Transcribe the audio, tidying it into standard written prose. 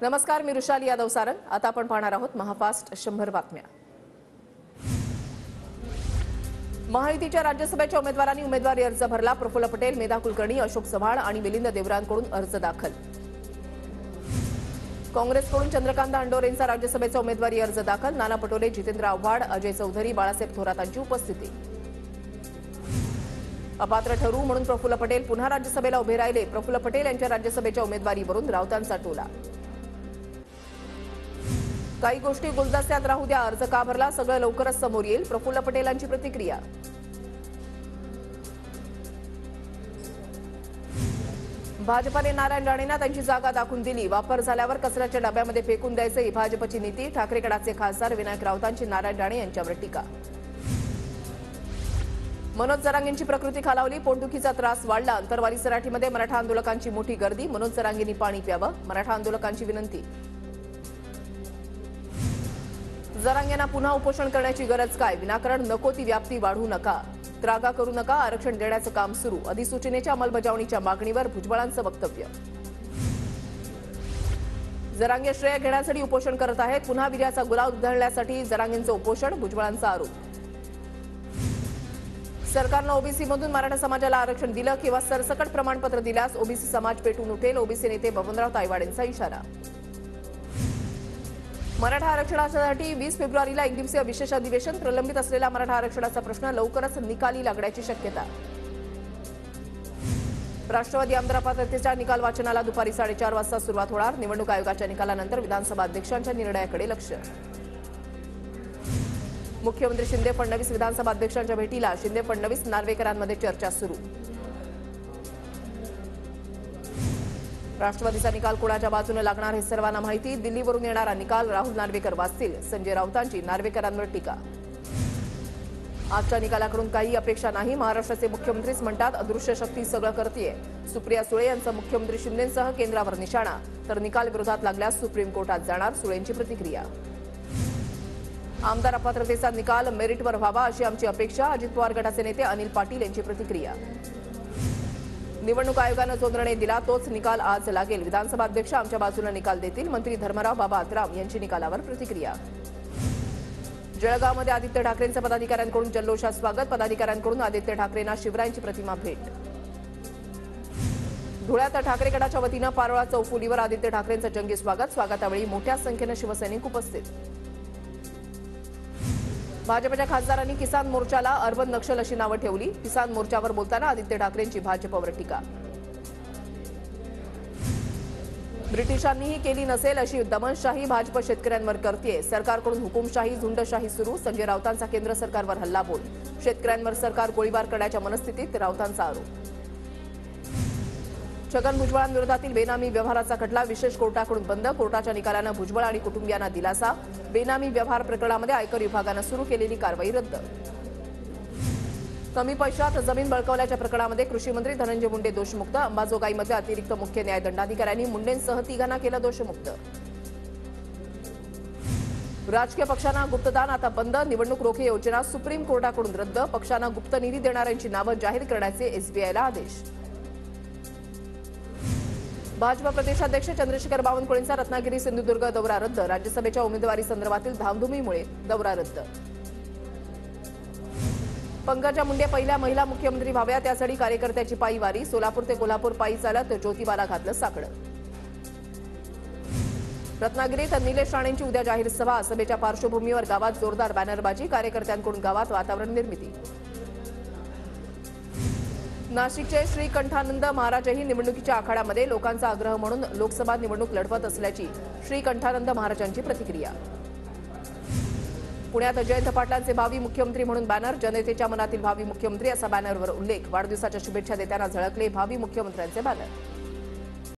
नमस्कार, मी रुशाली यादव सारंग। आता आपण पाहणार आहोत महाफास्ट 100 बातम्या। महायुतीच्या राज्यसभेच्या उमेदवारांनी उमेदवारी अर्ज भरला। प्रफुल्ल पटेल, मेधा कुलकर्णी, अशोक चव्हाण आणि मिलिंद देवरांकडून अर्ज दाखल। काँग्रेसकडून चंद्रकांत अंडोरेंचा राज्यसभेचा उमेदवारी अर्ज दाखल। नाना पटोले, जितेंद्र आव्हाड, अजय चौधरी, बाळासाहेब थोरातांची उपस्थिती। अपात्र ठरू म्हणून प्रफुल्ल पटेल पुन्हा राज्यसभेला उभे राहिले। प्रफुल्ल पटेल यांच्या राज्यसभेच्या उमेदवारीवरून राऊतांचा टोला। काही गोष्टी गुलदस्त्यात राहू द्या, अर्ज का भरला, सगळं लवकरच समोर येईल, प्रफुल्ल पटेलांची प्रतिक्रिया। भाजपाने नारायण राणेंना त्यांची जागा दाखवून दिली। वापर झाल्यावर कचऱ्याच्या डब्यामध्ये फेकून द्यायचं ही भाजपची नीती। ठाकरे गटाचे खासदार विनायक राऊतांची नारायण राणे यांच्यावर टीका। मनोज जरांगेंची प्रकृती खालावली, पोटदुखीचा त्रास वाढला। अंतरवाली सराठीमध्ये मराठा आंदोलकांची मोठी गर्दी। मनोज जरांगेंनी पाणी प्यावं, मराठा आंदोलकांची विनंती। जरांगेंना पुन्हा उपोषण करण्याची गरज काय? विनाकारण नको ती व्याप्ती वाढवू नका, त्रागा करू नका, आरक्षण देण्याचं काम सुरू। अधिसूचनेच्या अंमलबजावणीच्या मागणीवर भुजबळांचं वक्तव्य। जरांगे श्रेय घेण्यासाठी उपोषण करत आहेत, पुन्हा विजयाचा गुलाल उधळण्यासाठी जरांगेंचं उपोषण, भुजबळांचा आरोप। सरकारनं ओबीसीमधून मराठा समाजाला आरक्षण दिलं किंवा सरसकट प्रमाणपत्र दिल्यास ओबीसी समाज पेटून उठेल, ओबीसी नेते बबनराव तायवाडेंचा इशारा। मराठा आरक्षणासाठी 20 फेब्रुवारीला एकदिवसीय विशेष अधिवेशन। प्रलंबित असलेला मराठा आरक्षणाचा प्रश्न लवकरच निकाली लागण्याची शक्यता। राष्ट्रवादी आमदार पात्रतेच्या निकाल वाचनाला दुपारी 4:30 वाजता सुरुवात होणार। निवडणूक आयोगाच्या निकालानंतर विधानसभा अध्यक्षांच्या निर्णयाकडे लक्ष। मुख्यमंत्री शिंदे फडणवीस विधानसभा अध्यक्षांच्या भेटीला। शिंदे फडणवीस नार्वेकरांमध्ये चर्चा सुरू। राष्ट्रवादीचा निकाल कोणाच्या बाजूने लागणार हे सर्वांना माहिती। दिल्लीवरून येणारा निकाल राहुल नार्वेकर वाचतील, संजय राऊतांची नार्वेकरांवर टीका। आजच्या निकालाकडून काही अपेक्षा नाही, महाराष्ट्राचे मुख्यमंत्रीच म्हणतात अदृश्य शक्ती सगळं करतेय। सुप्रिया सुळे यांचा मुख्यमंत्री शिंदेंसह केंद्रावर निशाणा, तर निकाल विरोधात लागल्यास सुप्रीम कोर्टात जाणार, सुळेंची प्रतिक्रिया। आमदार अपात्रतेचा निकाल मेरिटवर व्हावा अशी आमची अपेक्षा, अजित पवार गटाचे नेते अनिल पाटील यांची प्रतिक्रिया। निवडणूक आयोगानं जो निर्णय दिला तोच निकाल आज लागेल, विधानसभा अध्यक्ष आमच्या बाजूने निकाल देतील, मंत्री धर्मराव बाबा आत्राम यांची निकालावर प्रतिक्रिया। जळगावमध्ये आदित्य ठाकरेंचं पदाधिकाऱ्यांकडून जल्लोषात स्वागत, पदाधिकाऱ्यांकडून आदित्य ठाकरेंना शिवरायांची प्रतिमा भेट। धुळ्यात ठाकरे गटाच्या वतीनं पारोळा चौफुलीवर आदित्य ठाकरेंचं जंगी स्वागत, स्वागतावेळी मोठ्या संख्येनं शिवसैनिक उपस्थित। भाजपच्या खासदारांनी किसान मोर्चाला अर्बन नक्षल अशी नावं ठेवली, किसान मोर्चावर बोलताना आदित्य ठाकरेंची भाजपवर टीका। ब्रिटिशांनीही केली नसेल अशी दमनशाही भाजप शेतकऱ्यांवर करतेय, सरकारकडून हुकुमशाही झुंडशाही सुरू, संजय राऊतांचा केंद्र सरकारवर हल्लाबोल। शेतकऱ्यांवर सरकार गोळीबार करण्याच्या मनस्थितीत, राऊतांचा आरोप। छगन भुजबळांविरोधातील बेनामी व्यवहाराचा खटला विशेष कोर्टाकडून बंद, कोर्टाच्या निकालानं भुजबळ आणि कुटुंबियांना दिलासा। बेनामी व्यवहार प्रकरणामध्ये आयकर विभागानं सुरू केलेली कारवाई रद्द। कमी पैशात जमीन बळकावल्याच्या प्रकरणामध्ये कृषी मंत्री धनंजय मुंडे दोषमुक्त, अंबाजोगाईमध्ये अतिरिक्त मुख्य न्याय दंडाधिकाऱ्यांनी मुंडेंसह तिघांना केलं दोषमुक्त। राजकीय पक्षांना गुप्तदान आता बंद, निवडणूक रोखे योजना सुप्रीम कोर्टाकडून रद्द, पक्षांना गुप्त निधी देणाऱ्यांची नावं जाहीर करण्याचे एसबीआयला आदेश। भाजपा प्रदेशाध्यक्ष चंद्रशेखर बावनकुळेंचा रत्नागिरी सिंधुदुर्ग दौरा रद्द, राज्यसभेच्या उमेदवारी संदर्भातील धामधुमीमुळे दौरा रद्द। पंकजा मुंडे पहिल्या महिला मुख्यमंत्री व्हाव्या त्यासाठी कार्यकर्त्याची पायी वारी, सोलापूर ते कोल्हापूर पायी चालत ज्योतिबाला घातलं साकडं। रत्नागिरीत निलेश राणेंची उद्या जाहीर सभा, सभेच्या पार्श्वभूमीवर गावात जोरदार बॅनरबाजी, कार्यकर्त्यांकडून गावात वातावरण निर्मिती। नाशिकचे श्रीकंठानंद महाराजही निवडणुकीच्या आखाड्यामध्ये, लोकांचा आग्रह म्हणून लोकसभा निवडणूक लढवत असल्याची श्रीकंठानंद महाराजांची प्रतिक्रिया। पुण्यात जयंत पाटलांचे भावी मुख्यमंत्री म्हणून बॅनर, जनतेच्या मनातील भावी मुख्यमंत्री असा बॅनरवर उल्लेख, वाढदिवसाच्या शुभेच्छा देताना झळकले भावी मुख्यमंत्र्यांचे बॅनर।